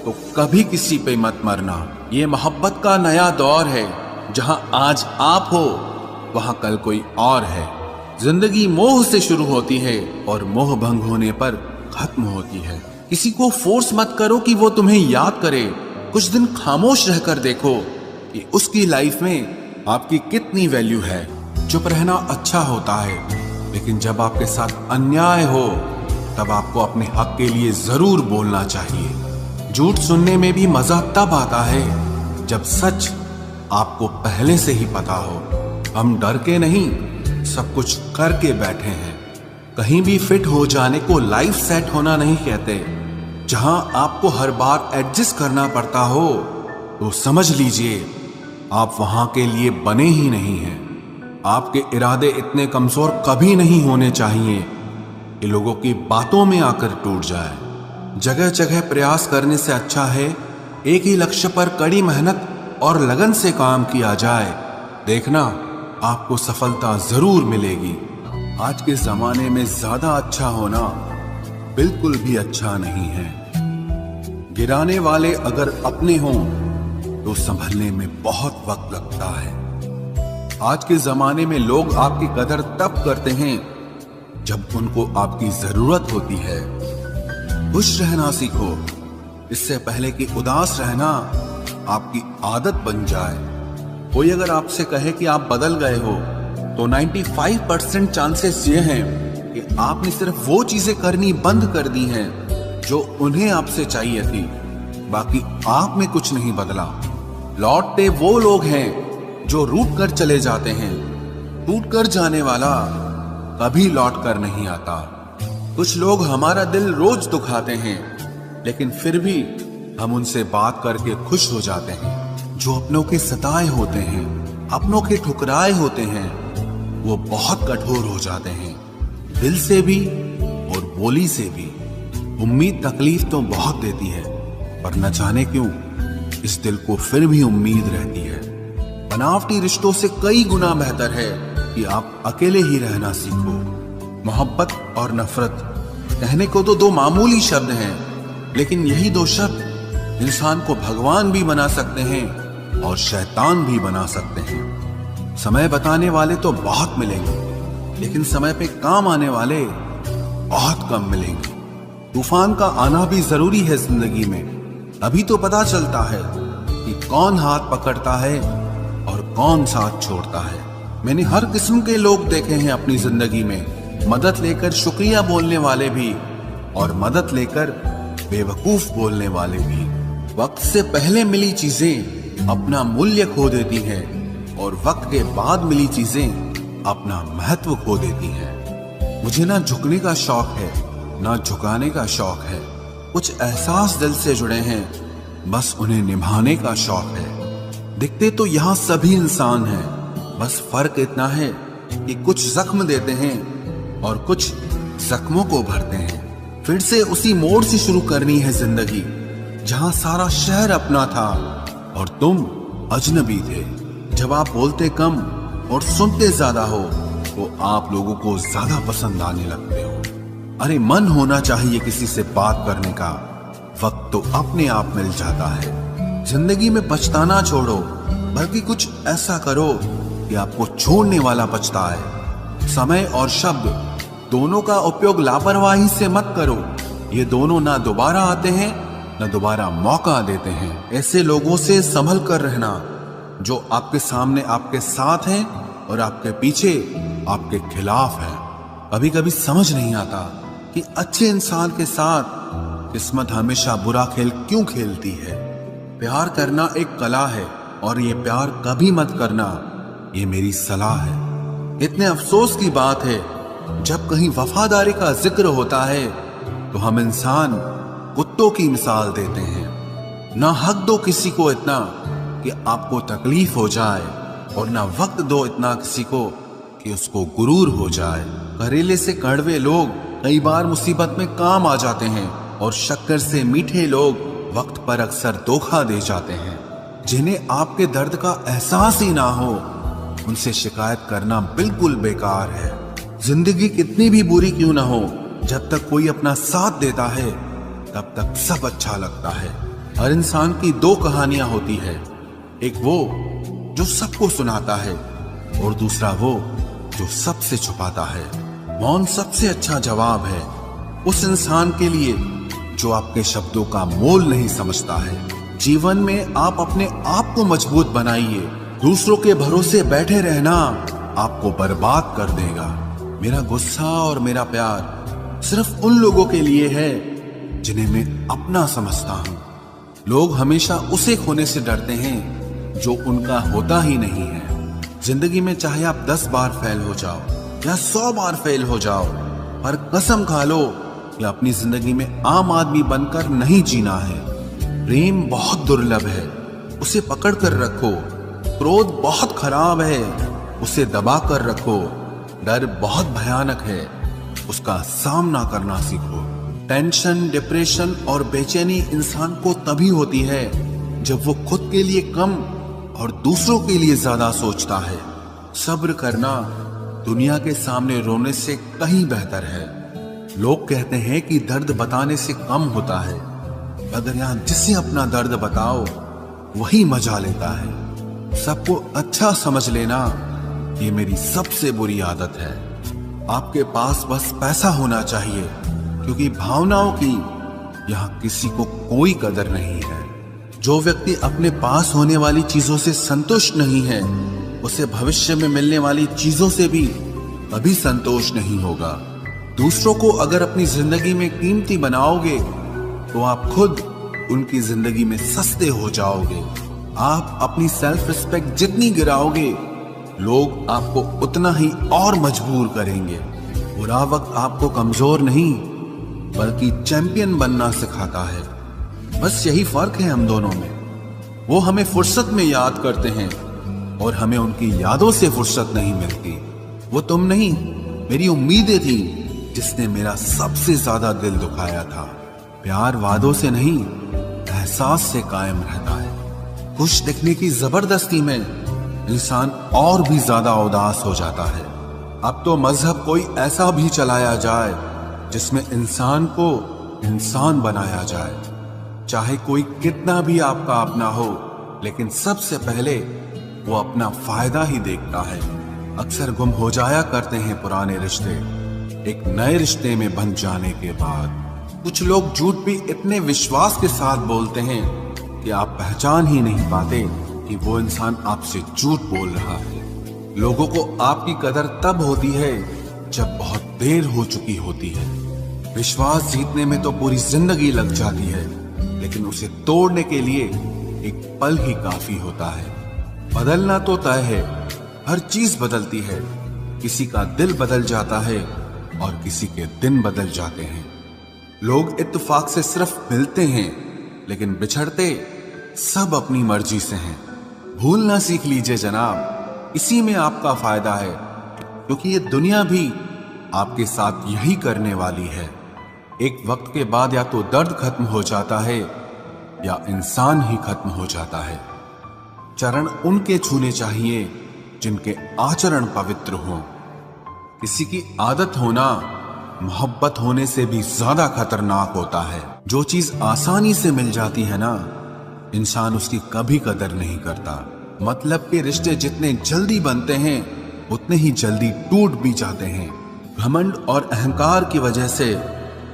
तो कभी किसी पे मत मरना। ये मोहब्बत का नया दौर है, जहां आज आप हो वहां कल कोई और है। जिंदगी मोह से शुरू होती है और मोह भंग होने पर खत्म होती है। किसी को फोर्स मत करो कि वो तुम्हें याद करे। कुछ दिन खामोश रहकर देखो कि उसकी लाइफ में आपकी कितनी वैल्यू है। चुप रहना अच्छा होता है, लेकिन जब आपके साथ अन्याय हो तब आपको अपने हक के लिए जरूर बोलना चाहिए। झूठ सुनने में भी मजा तब आता है जब सच आपको पहले से ही पता हो। हम डर के नहीं, सब कुछ करके बैठे हैं। कहीं भी फिट हो जाने को लाइफ सेट होना नहीं कहते। जहां आपको हर बार एडजस्ट करना पड़ता हो तो समझ लीजिए आप वहां के लिए बने ही नहीं हैं। आपके इरादे इतने कमजोर कभी नहीं होने चाहिए कि लोगों की बातों में आकर टूट जाए। जगह जगह प्रयास करने से अच्छा है एक ही लक्ष्य पर कड़ी मेहनत और लगन से काम किया जाए। देखना आपको सफलता जरूर मिलेगी। आज के जमाने में ज्यादा अच्छा होना बिल्कुल भी अच्छा नहीं है। गिराने वाले अगर अपने हों तो संभलने में बहुत वक्त लगता है। आज के जमाने में लोग आपकी कदर तब करते हैं जब उनको आपकी जरूरत होती है। खुश रहना सीखो, इससे पहले कि उदास रहना आपकी आदत बन जाए। कोई अगर आपसे कहे कि आप बदल गए हो तो 95% चांसेस ये हैं कि आपने सिर्फ वो चीजें करनी बंद कर दी हैं जो उन्हें आपसे चाहिए थी। बाकी आप में कुछ नहीं बदला। लौटते वो लोग हैं जो रूठ कर चले जाते हैं। टूट कर जाने वाला कभी लौट कर नहीं आता। कुछ लोग हमारा दिल रोज दुखाते हैं, लेकिन फिर भी हम उनसे बात करके खुश हो जाते हैं। जो अपनों के सताए होते हैं, अपनों के ठुकराए होते हैं, वो बहुत कठोर हो जाते हैं, दिल से भी और बोली से भी। उम्मीद तकलीफ तो बहुत देती है, पर न जाने क्यों इस दिल को फिर भी उम्मीद रहती है। बनावटी रिश्तों से कई गुना बेहतर है कि आप अकेले ही रहना सीखो। मोहब्बत और नफरत कहने को तो दो मामूली शब्द हैं, लेकिन यही दो शब्द इंसान को भगवान भी बना सकते हैं और शैतान भी बना सकते हैं। समय बताने वाले तो बहुत मिलेंगे, लेकिन समय पे काम आने वाले बहुत कम मिलेंगे। तूफान का आना भी जरूरी है जिंदगी में, अभी तो पता चलता है कि कौन हाथ पकड़ता है और कौन साथ छोड़ता है। मैंने हर किस्म के लोग देखे हैं अपनी जिंदगी में, मदद लेकर शुक्रिया बोलने वाले भी और मदद लेकर बेवकूफ बोलने वाले भी। वक्त से पहले मिली चीजें अपना मूल्य खो देती हैं और वक्त के बाद मिली चीजें अपना महत्व खो देती हैं। मुझे ना झुकने का शौक है ना झुकाने का शौक है। कुछ एहसास दिल से जुड़े हैं, बस उन्हें निभाने का शौक है। दिखते तो यहाँ सभी इंसान हैं, बस फर्क इतना है कि कुछ जख्म देते हैं और कुछ जख्मों को भरते हैं। फिर से उसी मोड़ से शुरू करनी है जिंदगी, जहां सारा शहर अपना था और तुम अजनबी थे। जब आप बोलते कम और सुनते ज्यादा हो तो आप लोगों को ज्यादा पसंद आने लगते हो। अरे मन होना चाहिए किसी से बात करने का, वक्त तो अपने आप मिल जाता है। जिंदगी में पछताना छोड़ो, बल्कि कुछ ऐसा करो कि आपको छोड़ने वाला पछताए। समय और शब्द दोनों का उपयोग लापरवाही से मत करो। ये दोनों ना दोबारा आते हैं ना दोबारा मौका देते हैं। ऐसे लोगों से संभल कर रहना जो आपके सामने आपके साथ हैं और आपके पीछे आपके खिलाफ हैं। कभी कभी समझ नहीं आता कि अच्छे इंसान के साथ किस्मत हमेशा बुरा खेल क्यों खेलती है। प्यार करना एक कला है और ये प्यार कभी मत करना, ये मेरी सलाह है। इतने अफसोस की बात है जब कहीं वफादारी का जिक्र होता है तो हम इंसान कुत्तों की मिसाल देते हैं। ना हक दो किसी को इतना कि आपको तकलीफ हो जाए और ना वक्त दो इतना किसी को कि उसको गुरूर हो जाए। करेले से कड़वे लोग कई बार मुसीबत में काम आ जाते हैं और शक्कर से मीठे लोग वक्त पर अक्सर धोखा दे जाते हैं। जिन्हें आपके दर्द का एहसास ही ना हो उनसे शिकायत करना बिल्कुल बेकार है। जिंदगी कितनी भी बुरी क्यों ना हो, जब तक कोई अपना साथ देता है तब तक सब अच्छा लगता है। हर इंसान की दो कहानियां होती है, एक वो जो सबको सुनाता है और दूसरा वो जो सबसे छुपाता है। मौन सबसे अच्छा जवाब है उस इंसान के लिए जो आपके शब्दों का मोल नहीं समझता है। जीवन में आप अपने आप को मजबूत बनाइए। दूसरों के भरोसे बैठे रहना आपको बर्बाद कर देगा। मेरा गुस्सा और मेरा प्यार सिर्फ उन लोगों के लिए है जिन्हें मैं अपना समझता हूं। लोग हमेशा उसे खोने से डरते हैं जो उनका होता ही नहीं है। जिंदगी में चाहे आप 10 बार फेल हो जाओ या 100 बार फेल हो जाओ, पर कसम खा लो कि अपनी जिंदगी में आम आदमी बनकर नहीं जीना है। प्रेम बहुत दुर्लभ है, उसे पकड़ कर रखो। क्रोध बहुत खराब है, उसे दबा कर रखो। डर बहुत भयानक है, उसका सामना करना सीखो। टेंशन, डिप्रेशन और बेचैनी इंसान को तभी होती है जब वो खुद के लिए कम और दूसरों के लिए ज्यादा सोचता है। सब्र करना दुनिया के सामने रोने से कहीं बेहतर है। लोग कहते हैं कि दर्द बताने से कम होता है, अगर यहां जिसे अपना दर्द बताओ वही मजा लेता है। सबको अच्छा समझ लेना ये मेरी सबसे बुरी आदत है। आपके पास बस पैसा होना चाहिए, क्योंकि भावनाओं की यहां किसी को कोई कदर नहीं है। जो व्यक्ति अपने पास होने वाली चीजों से संतुष्ट नहीं है, उसे भविष्य में मिलने वाली चीजों से भी कभी संतोष नहीं होगा। दूसरों को अगर अपनी जिंदगी में कीमती बनाओगे तो आप खुद उनकी जिंदगी में सस्ते हो जाओगे। आप अपनी सेल्फ रिस्पेक्ट जितनी गिराओगे, लोग आपको उतना ही और मजबूर करेंगे। बुरा वक्त आपको कमजोर नहीं बल्कि चैंपियन बनना सिखाता है। बस यही फर्क है हम दोनों में। वो हमें फुर्सत में याद करते हैं और हमें उनकी यादों से फुर्सत नहीं मिलती। वो तुम नहीं, मेरी उम्मीदें थी जिसने मेरा सबसे ज्यादा दिल दुखाया था। प्यार वादों से नहीं, एहसास से कायम रहता है। खुश दिखने की जबरदस्ती में इंसान और भी ज्यादा उदास हो जाता है। अब तो मजहब कोई ऐसा भी चलाया जाए जिसमें इंसान को इंसान बनाया जाए। चाहे कोई कितना भी आपका अपना हो, लेकिन सबसे पहले वो अपना फायदा ही देखता है। अक्सर गुम हो जाया करते हैं पुराने रिश्ते एक नए रिश्ते में बन जाने के बाद। कुछ लोग झूठ भी इतने विश्वास के साथ बोलते हैं कि आप पहचान ही नहीं पाते कि वो इंसान आपसे झूठ बोल रहा है। लोगों को आपकी कदर तब होती है जब बहुत देर हो चुकी होती है। विश्वास जीतने में तो पूरी जिंदगी लग जाती है, लेकिन उसे तोड़ने के लिए एक पल ही काफी होता है। बदलना तो तय है, हर चीज बदलती है। किसी का दिल बदल जाता है और किसी के दिन बदल जाते हैं। लोग इत्तेफाक से सिर्फ मिलते हैं, लेकिन बिछड़ते सब अपनी मर्जी से हैं। भूलना सीख लीजिए जनाब, इसी में आपका फायदा है, क्योंकि ये दुनिया भी आपके साथ यही करने वाली है। एक वक्त के बाद या तो दर्द खत्म हो जाता है या इंसान ही खत्म हो जाता है। चरण उनके छूने चाहिए जिनके आचरण पवित्र हों। किसी की आदत होना मोहब्बत होने से भी ज्यादा खतरनाक होता है। जो चीज आसानी से मिल जाती है ना, इंसान उसकी कभी कदर नहीं करता। मतलब के रिश्ते जितने जल्दी बनते हैं उतने ही जल्दी टूट भी जाते हैं। घमंड और अहंकार की वजह से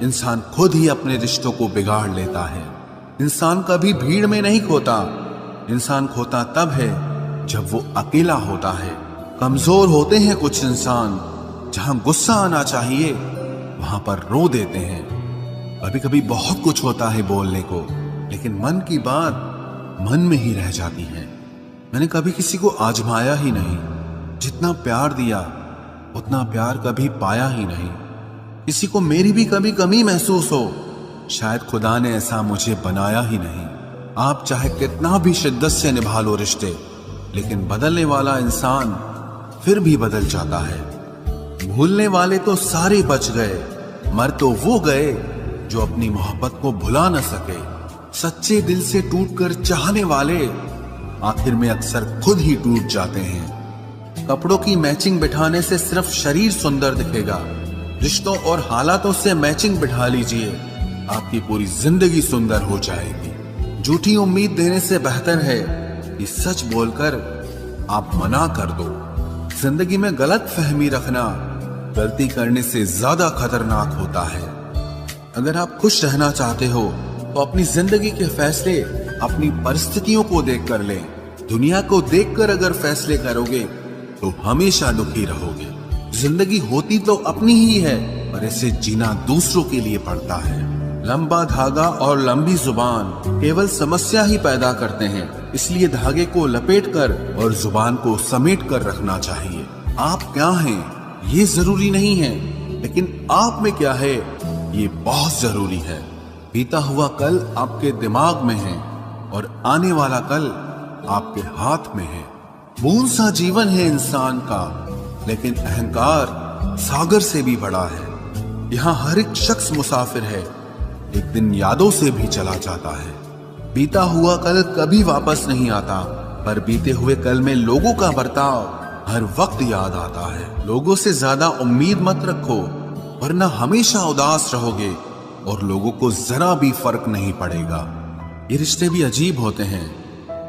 इंसान खुद ही अपने रिश्तों को बिगाड़ लेता है। इंसान कभी भीड़ में नहीं खोता, इंसान खोता तब है जब वो अकेला होता है। कमजोर होते हैं कुछ इंसान, जहां गुस्सा आना चाहिए वहां पर रो देते हैं। कभी कभी बहुत कुछ होता है बोलने को, लेकिन मन की बात मन में ही रह जाती है। मैंने कभी किसी को आजमाया ही नहीं। जितना प्यार दिया उतना प्यार कभी पाया ही नहीं। किसी को मेरी भी कभी कमी महसूस हो, शायद खुदा ने ऐसा मुझे बनाया ही नहीं। आप चाहे कितना भी शिद्दत से निभा लो रिश्ते, लेकिन बदलने वाला इंसान फिर भी बदल जाता है। भूलने वाले तो सारे बच गए, मर तो वो गए जो अपनी मोहब्बत को भुला न सके। सच्चे दिल से टूटकर चाहने वाले आखिर में अक्सर खुद ही टूट जाते हैं। कपड़ों की मैचिंग बिठाने से सिर्फ शरीर सुंदर दिखेगा, रिश्तों और हालातों से मैचिंग बिठा लीजिए, आपकी पूरी जिंदगी सुंदर हो जाएगी। झूठी उम्मीद देने से बेहतर है कि सच बोलकर आप मना कर दो। जिंदगी में गलत फहमी रखना गलती करने से ज्यादा खतरनाक होता है। अगर आप खुश रहना चाहते हो तो अपनी जिंदगी के फैसले अपनी परिस्थितियों को देखकर लें। दुनिया को देखकर अगर फैसले करोगे तो हमेशा दुखी रहोगे। जिंदगी होती तो अपनी ही है, पर इसे जीना दूसरों के लिए पड़ता है। लंबा धागा और लंबी जुबान केवल समस्या ही पैदा करते हैं, इसलिए धागे को लपेटकर और जुबान को समेट कर रखना चाहिए। आप क्या हैं ये जरूरी नहीं है, लेकिन आप में क्या है ये बहुत जरूरी है। बीता हुआ कल आपके दिमाग में है और आने वाला कल आपके हाथ में है। बूंद सा जीवन है इंसान का, लेकिन अहंकार सागर से भी बड़ा है। यहाँ हर एक शख्स मुसाफिर है, एक दिन यादों से भी चला जाता है। बीता हुआ कल कभी वापस नहीं आता, पर बीते हुए कल में लोगों का बर्ताव हर वक्त याद आता है। लोगों से ज्यादा उम्मीद मत रखो, वरना हमेशा उदास रहोगे और लोगों को जरा भी फर्क नहीं पड़ेगा। ये रिश्ते भी अजीब होते हैं,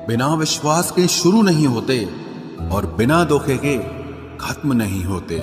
बिना विश्वास के शुरू नहीं होते और बिना धोखे के खत्म नहीं होते।